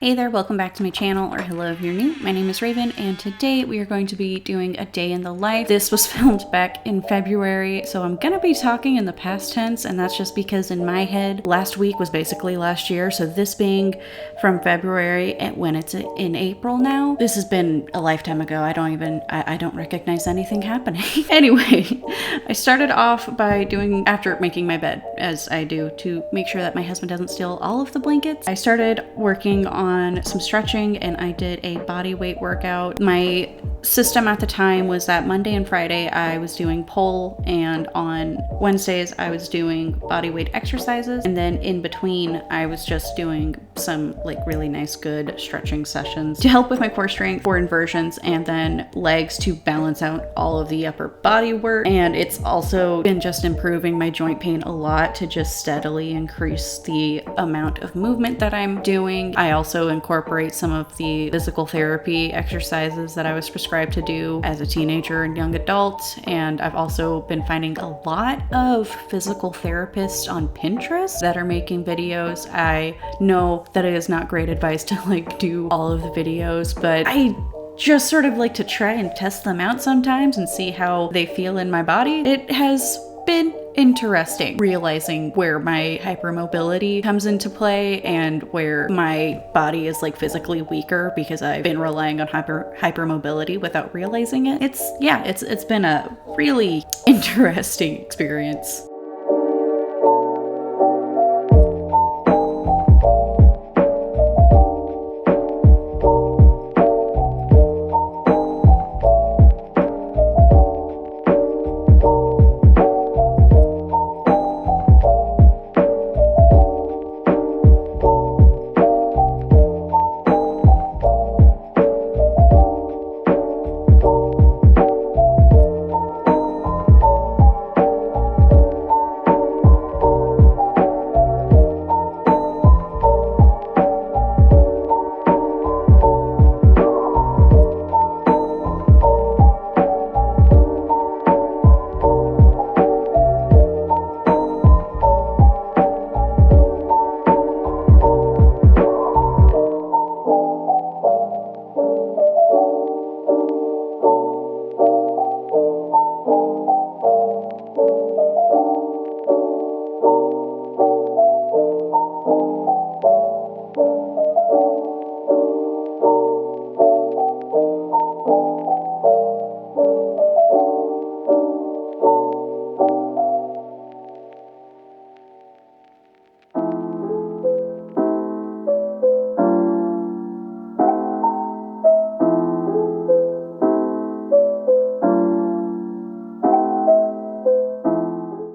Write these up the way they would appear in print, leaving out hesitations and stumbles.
Hey there, welcome back to my channel, or hello if you're new. My name is Raven, and today we are going to be doing a day in the life. This was filmed back in February, so I'm gonna be talking in the past tense, and that's just because in my head, last week was basically last year, so this being from February, and when it's in April now, this has been a lifetime ago. I don't recognize anything happening. Anyway, I started off by after making my bed, as I do, to make sure that my husband doesn't steal all of the blankets. I started working on some stretching, and I did a body weight workout. My system at the time was that Monday and Friday I was doing pole, and on Wednesdays I was doing body weight exercises, and then in between I was just doing some really nice good stretching sessions to help with my core strength for inversions, and then legs to balance out all of the upper body work. And it's also been just improving my joint pain a lot to just steadily increase the amount of movement that I'm doing. I also incorporate some of the physical therapy exercises that I was prescribed to do as a teenager and young adult. And I've also been finding a lot of physical therapists on Pinterest that are making videos. I know that it is not great advice to do all of the videos, but I just sort of like to try and test them out sometimes and see how they feel in my body. It has been interesting realizing where my hypermobility comes into play and where my body is physically weaker because I've been relying on hypermobility without realizing it. It's been a really interesting experience.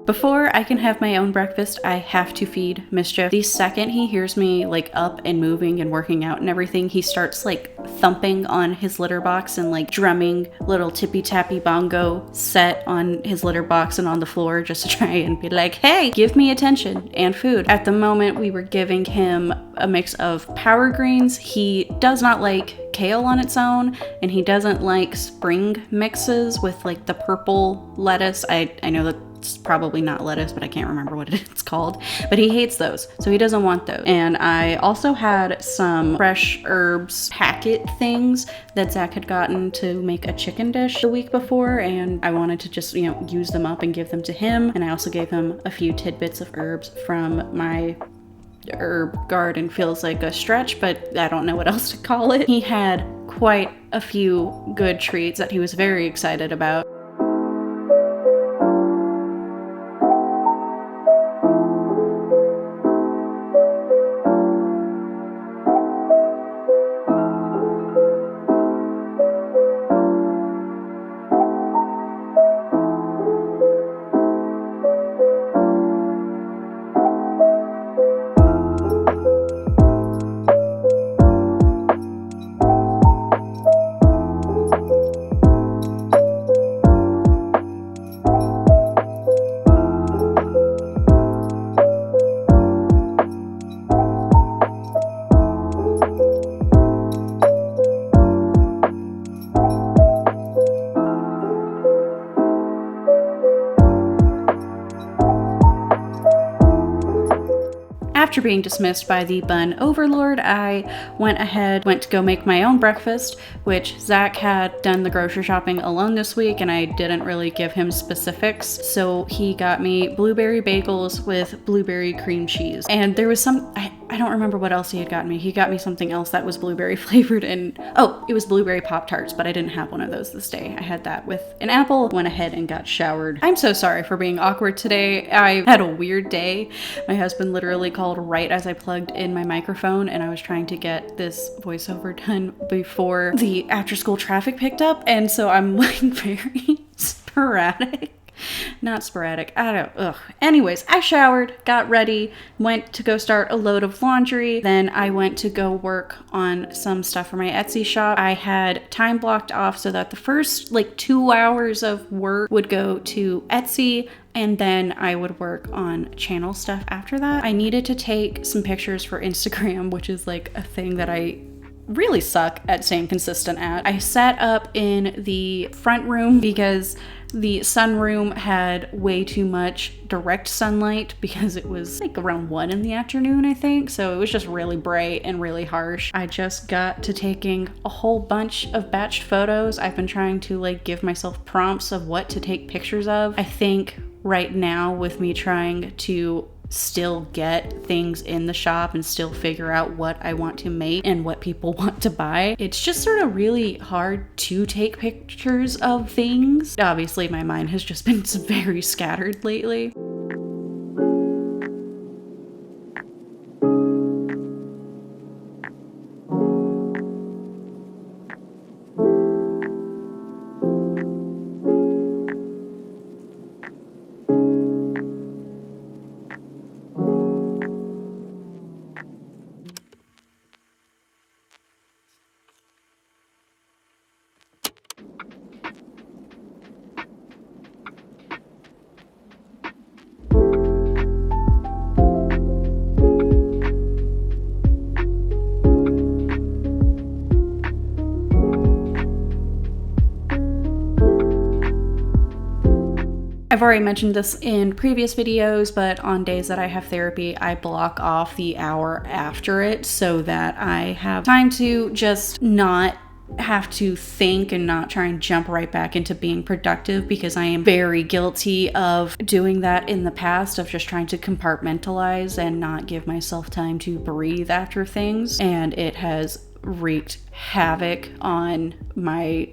Before I can have my own breakfast, I have to feed Mischief. The second he hears me up and moving and working out and everything, he starts thumping on his litter box and drumming little tippy tappy bongo set on his litter box and on the floor just to try and be like, hey, give me attention and food. At the moment, we were giving him a mix of power greens. He does not like kale on its own, and he doesn't like spring mixes with the purple lettuce. I know that it's probably not lettuce, but I can't remember what it's called, but he hates those, so he doesn't want those. And I also had some fresh herbs packet things that Zach had gotten to make a chicken dish the week before, and I wanted to just use them up and give them to him. And I also gave him a few tidbits of herbs from my herb garden. Feels like a stretch, but I don't know what else to call it. He had quite a few good treats that he was very excited about. after being dismissed by the bun overlord, I went to go make my own breakfast, which Zach had done the grocery shopping alone this week, and I didn't really give him specifics. So he got me blueberry bagels with blueberry cream cheese. And there was I don't remember what else he had gotten me. He got me something else that was blueberry flavored, and oh, it was blueberry Pop-Tarts, but I didn't have one of those this day. I had that with an apple, went ahead and got showered. I'm so sorry for being awkward today. I had a weird day. My husband literally called right as I plugged in my microphone, and I was trying to get this voiceover done before the after school traffic picked up, and so I'm like very sporadic. Not sporadic. Anyways, I showered, got ready, went to go start a load of laundry. Then I went to go work on some stuff for my Etsy shop. I had time blocked off so that the first 2 hours of work would go to Etsy, and then I would work on channel stuff after that. I needed to take some pictures for Instagram, which is a thing that I really suck at staying consistent at. I sat up in the front room because the sunroom had way too much direct sunlight because it was around 1 in the afternoon, I think. So it was just really bright and really harsh. I just got to taking a whole bunch of batched photos. I've been trying to give myself prompts of what to take pictures of. I think right now, with me trying to still get things in the shop and still figure out what I want to make and what people want to buy, it's just sort of really hard to take pictures of things. Obviously, my mind has just been very scattered lately. I've already mentioned this in previous videos, but on days that I have therapy, I block off the hour after it so that I have time to just not have to think and not try and jump right back into being productive, because I am very guilty of doing that in the past, of just trying to compartmentalize and not give myself time to breathe after things, and it has wreaked havoc on my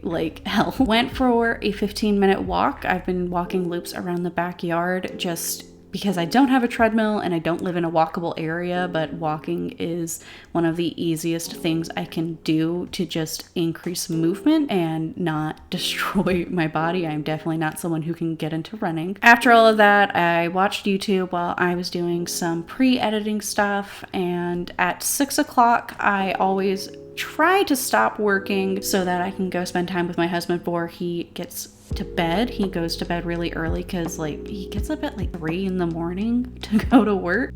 health. Went for a 15-minute walk. I've been walking loops around the backyard just because I don't have a treadmill and I don't live in a walkable area, but walking is one of the easiest things I can do to just increase movement and not destroy my body. I'm definitely not someone who can get into running. After all of that, I watched YouTube while I was doing some pre-editing stuff, and at 6 o'clock, I always try to stop working so that I can go spend time with my husband before he gets to bed. He goes to bed really early because he gets up at 3 in the morning to go to work.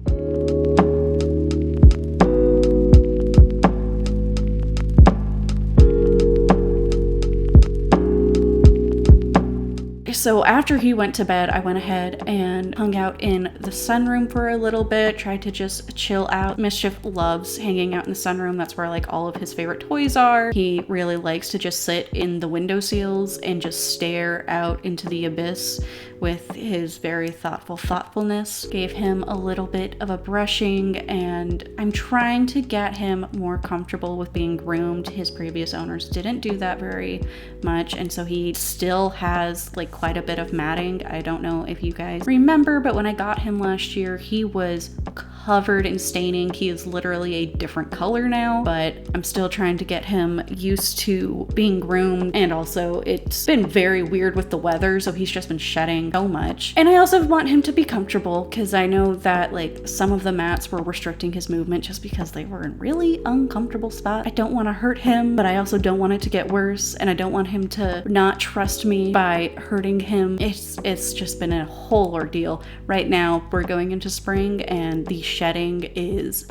So after he went to bed, I went ahead and hung out in the sunroom for a little bit, tried to just chill out. Mischief loves hanging out in the sunroom. That's where all of his favorite toys are. He really likes to just sit in the window sills and just stare out into the abyss with his very thoughtfulness. Gave him a little bit of a brushing, and I'm trying to get him more comfortable with being groomed. His previous owners didn't do that very much, and so he still has quite a bit of matting. I don't know if you guys remember, but when I got him last year, he was covered in staining. He is literally a different color now, but I'm still trying to get him used to being groomed, and also it's been very weird with the weather, so he's just been shedding so much. And I also want him to be comfortable, because I know that some of the mats were restricting his movement just because they were in really uncomfortable spots. I don't want to hurt him, but I also don't want it to get worse, and I don't want him to not trust me by hurting him. It's just been a whole ordeal. Right now we're going into spring and the shedding is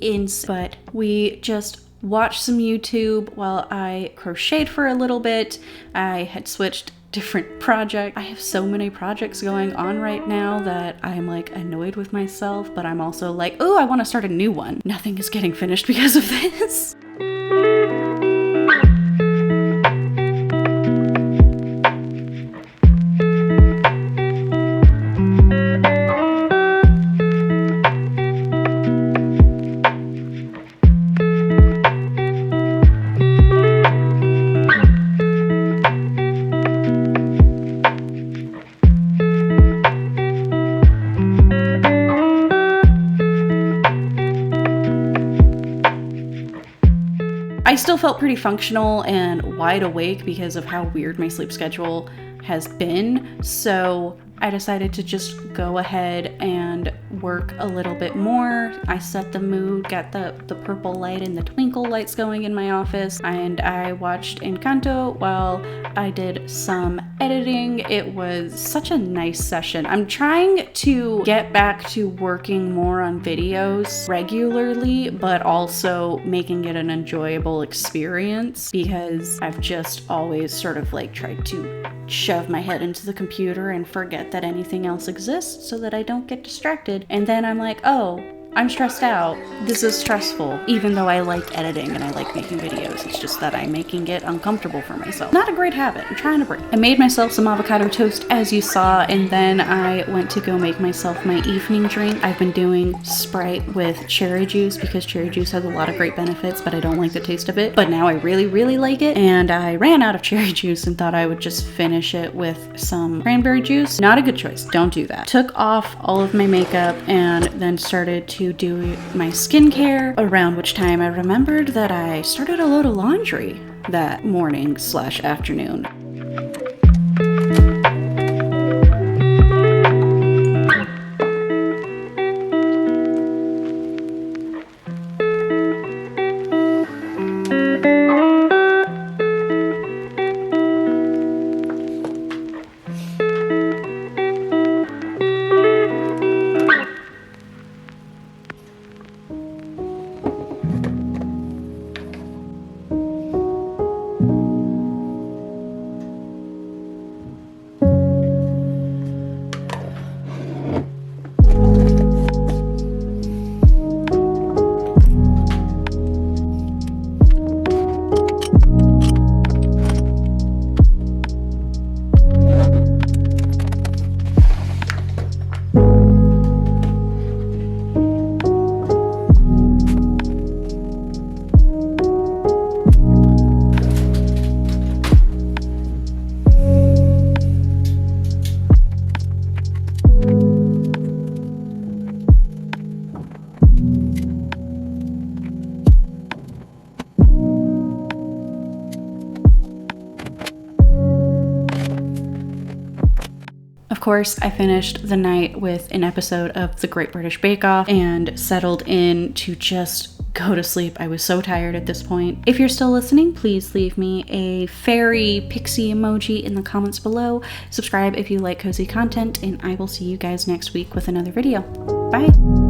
insane, but we just watched some YouTube while I crocheted for a little bit. I had switched different project. I have so many projects going on right now that I'm like annoyed with myself, but I'm also like, oh, I want to start a new one. Nothing is getting finished because of this. I still felt pretty functional and wide awake because of how weird my sleep schedule has been, so I decided to just go ahead and work a little bit more. I set the mood, got the purple light and the twinkle lights going in my office, and I watched Encanto while I did some editing. It was such a nice session. I'm trying to get back to working more on videos regularly, but also making it an enjoyable experience, because I've just always sort of like tried to shove my head into the computer and forget that anything else exists so that I don't get distracted. And then I'm like, oh, I'm stressed out. This is stressful. Even though I like editing and I like making videos, it's just that I'm making it uncomfortable for myself. Not a great habit. I'm trying to break. I made myself some avocado toast, as you saw, and then I went to go make myself my evening drink. I've been doing Sprite with cherry juice because cherry juice has a lot of great benefits, but I don't like the taste of it. But now I really, really like it. And I ran out of cherry juice and thought I would just finish it with some cranberry juice. Not a good choice. Don't do that. Took off all of my makeup and then started to do my skincare, around which time I remembered that I started a load of laundry that morning/afternoon. Of course, I finished the night with an episode of The Great British Bake Off and settled in to just go to sleep. I was so tired at this point. If you're still listening, please leave me a fairy pixie emoji in the comments below. Subscribe if you like cozy content, and I will see you guys next week with another video. Bye!